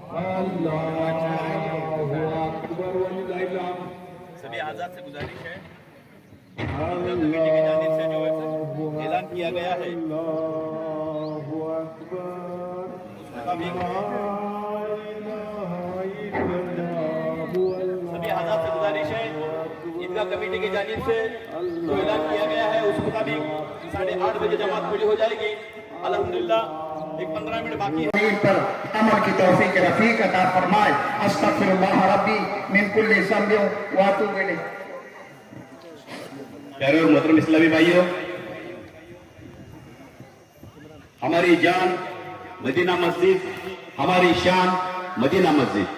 सभी आजाद से गुजारिश है कमेटी की जानिब से जो ऐलान किया गया है सभी आजाद से गुजारिश है ईदगाह कमेटी की जानिब से जो ऐलान किया गया है उस मुताबिक 8:30 बजे जमात पूरी हो जाएगी। अल्हम्दुलिल्लाह एक 15 मिनट बाकी है। पर अमल की तौफीक रफीक अता फरमाए। अस्तगफिरुल्लाह रब्बी मिन कुल्ली ज़ंबिन व अतूबु इलैह। प्यारे और मोहतरम इस्लामी भाइयों, हमारी जान मदीना मस्जिद, हमारी शान मदीना मस्जिद,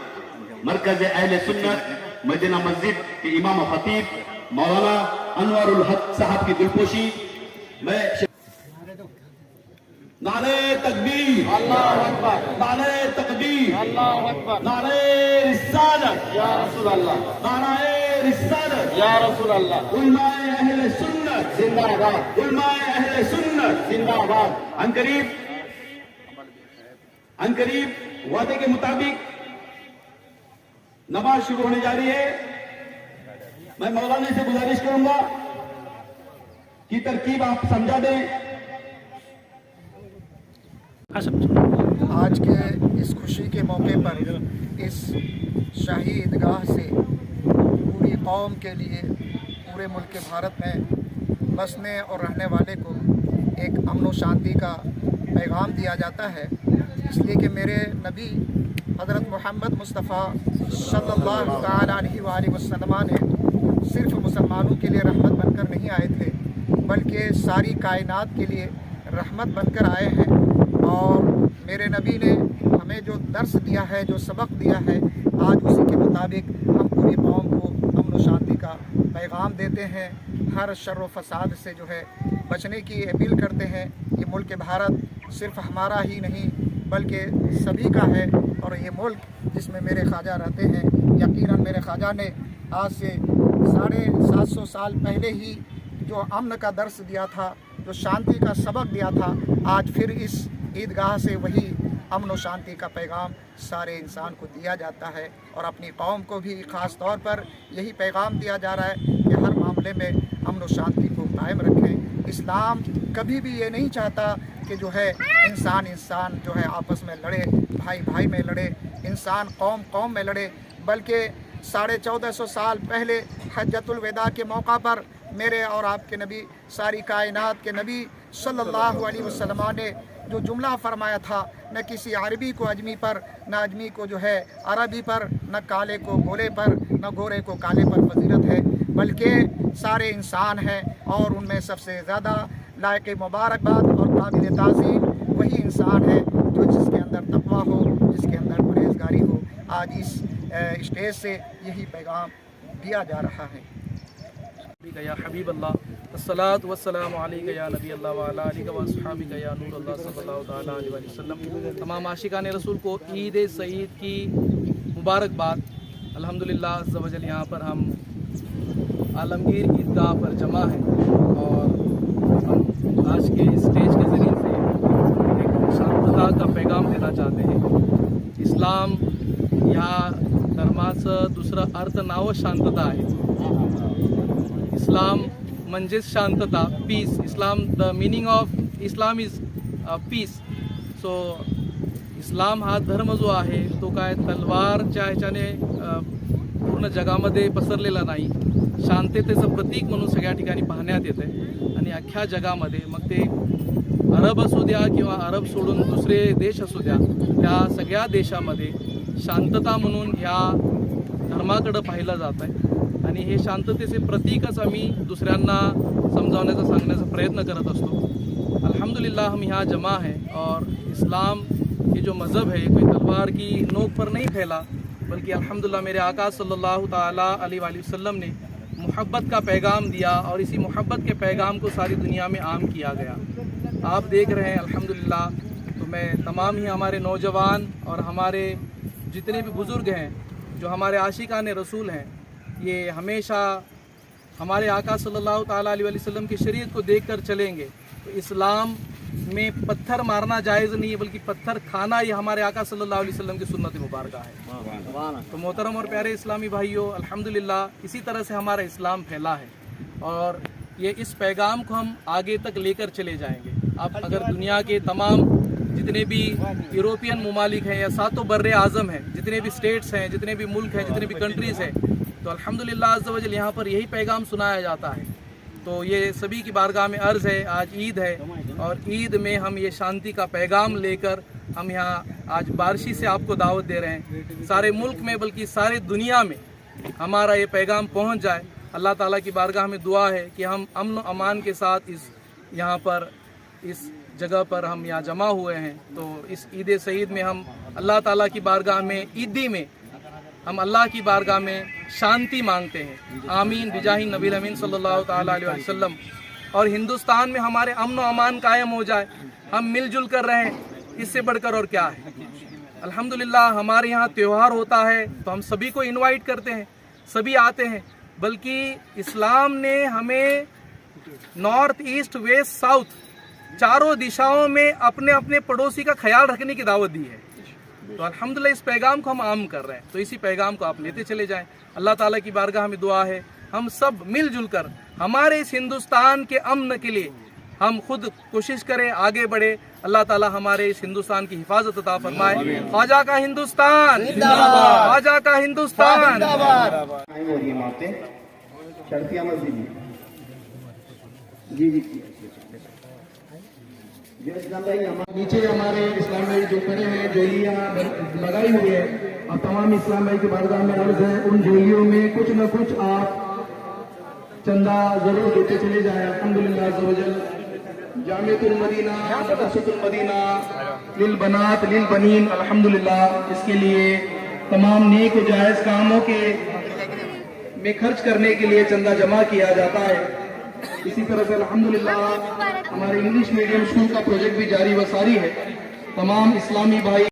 मरकज अहले सुन्नत मदीना मस्जिद के इमाम खतीब मौलाना अनवरुल हक साहब की दिलपोशी में नारे तकबीर, अल्लाहु अकबर, नारे तकबीर, अल्लाहु अकबर, नारे रिसालत या रसूल अल्लाह, नारे रिसालत या रसूल अल्लाह, उलमाए अहले सुन्नत जिंदाबाद, उलमाए अहले सुन्नत जिंदाबाद। अनकरीब वादे के मुताबिक नमाज शुरू होने जा रही है। मैं मौलाना से गुजारिश करूंगा कि तरकीब आप समझा दें। आज के इस खुशी के मौके पर इस शाही ईदगाह से पूरी कौम के लिए पूरे मुल्क भारत में बसने और रहने वाले को एक अमन व शांति का पैगाम दिया जाता है। इसलिए कि मेरे नबी हज़रत मोहम्मद मुस्तफ़ा सल्लल्लाहु अलैहि वसल्लम ने सिर्फ मुसलमानों के लिए रहमत बनकर नहीं आए थे, बल्कि सारी कायनात के लिए रहमत बनकर आए हैं। और मेरे नबी ने हमें जो दर्स दिया है, जो सबक दिया है, आज उसी के मुताबिक हम पूरी कौम को अमन व शांति का पैगाम देते हैं। हर शर्र व फसाद से जो है बचने की अपील करते हैं। ये मुल्क भारत सिर्फ हमारा ही नहीं बल्कि सभी का है। और ये मुल्क जिसमें मेरे ख्वाजा रहते हैं, यकीनन मेरे ख्वाजा ने आज से 750 साल पहले ही जो अमन का दर्स दिया था, जो शांति का सबक दिया था, आज फिर इस ईदगाह से वही अमन व शांति का पैगाम सारे इंसान को दिया जाता है। और अपनी कौम को भी ख़ास तौर पर यही पैगाम दिया जा रहा है कि हर मामले में अमन व शांति को कायम रखें। इस्लाम कभी भी ये नहीं चाहता कि जो है इंसान जो है आपस में लड़े, भाई भाई में लड़े, इंसान कौम कौम में लड़े, बल्कि 1450 साल पहले हज्जतुल विदा के मौका पर मेरे और आपके नबी, सारी कायनात के नबी सल्लल्लाहु अलैहि वसल्लम ने जो जुमला फरमाया था, न किसी अरबी को अजमी पर, न अजमी को जो है अरबी पर, न काले को गोरे पर, न गोरे को काले पर फजीलत है, बल्कि सारे इंसान हैं। और उनमें सबसे ज़्यादा लायक मुबारकबाद और काबिल ताज़ीम वही इंसान है जो जिसके अंदर तक़वा हो, जिसके अंदर परहेज़गारी हो। आज इस स्टेज से यही पैगाम दिया जा रहा है। या हबीब अल्लाह, अस्सलातु वस्सलामु अलैका या नबी अल्लाह व अला आलिका व अस्हाबिका या नूर अल्लाह सल्लल्लाहु तआला अलैहि वसल्लम। तमाम आशिकान रसूल को ईद सईद की मुबारकबाद। अल्हम्दुलिल्लाह अज़्ज़ व जल यहाँ पर हम आलमगीर ईदगाह पर जमा हैं और हम आज के स्टेज के ज़रिए से एक शांतता का पैगाम देना चाहते हैं। इस्लाम या धर्माचं दुसरं अर्थ नाव शांतता आहे। इस्लाम म्हणजेच शांतता, peace. Islam, the meaning of Islam is peace. So Islam हा धर्म जो आहे तो काय तलवारच्या ह्याच्याने पूर्ण जगामध्ये पसरलेला नाही, शांततेचं प्रतीक म्हणून सगळ्या ठिकाणी पाहण्यात येते. आणि अख्ख्या जगामध्ये मग ते अरब असू द्या किंवा अरब सोडून दुसरे देश असू द्या, त्या सगळ्या देशामध्ये शांतता म्हणून ह्या धर्माकडं पाहिलं जात आहे. आणि हे शांततेचे प्रतीकच आम्ही दुसऱ्यांना समजावण्याचा, सांगण्याचा प्रयत्न करत असतो. अल्हम्दुलिल्लाह हम यहाँ जमा है और इस्लाम ये जो मज़हब है कोई तलवार की नोक पर नहीं फैला, बल्कि अल्हम्दुलिल्लाह मेरे आका सल्लल्लाहु ताला अलैहि वसल्लम ने मोहब्बत का पैगाम दिया और इसी मोहब्बत के पैगाम को सारी दुनिया में आम किया गया। आप देख रहे हैं अल्हम्दुलिल्लाह। तो मैं तमाम ही हमारे नौजवान और हमारे जितने भी बुज़ुर्ग हैं जो हमारे आशिकान रसूल हैं, ये हमेशा हमारे आका सल्लल्लाहु ताला अलैहि वसल्लम की शरीयत को देखकर चलेंगे तो इस्लाम में पत्थर मारना जायज़ नहीं है, बल्कि पत्थर खाना ये हमारे आका सल्लल्लाहु अलैहि वसल्लम की सुन्नत मुबारक है। तो मोहतरम और प्यारे इस्लामी भाइयों, अल्हम्दुलिल्लाह इसी तरह से हमारा इस्लाम फैला है और ये इस पैगाम को हम आगे तक लेकर चले जाएंगे। अब अगर दुनिया के तमाम जितने भी यूरोपियन ममालिक हैं या सातों बर्रे आज़म हैं, जितने भी स्टेट्स हैं, जितने भी मुल्क हैं, जितने भी कंट्रीज़ हैं, तो अल्हम्दुलिल्लाह अज़्ज़ा वजल यहाँ पर यही पैगाम सुनाया जाता है। तो ये सभी की बारगाह में अर्ज़ है, आज ईद है और ईद में हम ये शांति का पैगाम लेकर हम यहाँ आज बारशी से आपको दावत दे रहे हैं। सारे मुल्क में बल्कि सारे दुनिया में हमारा ये पैगाम पहुँच जाए। अल्लाह ताला की बारगाह में दुआ है कि हम अमन व अमान के साथ इस जगह पर हम यहाँ जमा हुए हैं। तो इस ईद सईद में हम अल्लाह ताला की बारगाह में ईदी में हम अल्लाह की बारगाह में शांति मांगते हैं। आमीन बिजाही नबी अमीन सल्लल्लाहु ताला अलैहि वसल्लम। और हिंदुस्तान में हमारे अमन व अमान कायम हो जाए, हम मिलजुल कर रहें, इससे बढ़कर और क्या है। अल्हम्दुलिल्लाह हमारे यहाँ त्यौहार होता है तो हम सभी को इनवाइट करते हैं, सभी आते हैं, बल्कि इस्लाम ने हमें नॉर्थ ईस्ट वेस्ट साउथ चारों दिशाओं में अपने अपने पड़ोसी का ख्याल रखने की दावत दी है। तो अल्हम्दुलिल्लाह इस पैगाम को हम आम कर रहे हैं, तो इसी पैगाम को आप लेते चले जाएं। अल्लाह ताला की बारगाह में दुआ है हम सब मिलजुल कर हमारे इस हिंदुस्तान के अमन के लिए हम खुद कोशिश करें, आगे बढ़े। अल्लाह ताला हमारे इस हिंदुस्तान की हिफाजत अता फरमाए। ख्वाजा का हिंदुस्तान जिंदाबाद, ख्वाजा का हिंदुस्तान जिंदाबाद। नीचे हमारे इस्लाम भाई जो खड़े हैं, जोलियां लगाई हुई है, और तमाम इस्लाम भाई की बारगाह में अर्ज है उन जोलियों में कुछ न कुछ आप चंदा जरूर देते चले जाएं। अल्हम्दुलिल्लाह अज़्ज़ा वजल जामिअतुल मदीना मदरसतुल मदीना लिल बनात लिल बनीन, अल्हम्दुलिल्लाह इसके लिए तमाम नेक व जायज कामों के में खर्च करने के लिए चंदा जमा किया जाता है। इसी तरह से अल्हम्दुलिल्लाह हमारे इंग्लिश मीडियम स्कूल का प्रोजेक्ट भी जारी व सारी है। तमाम इस्लामी भाई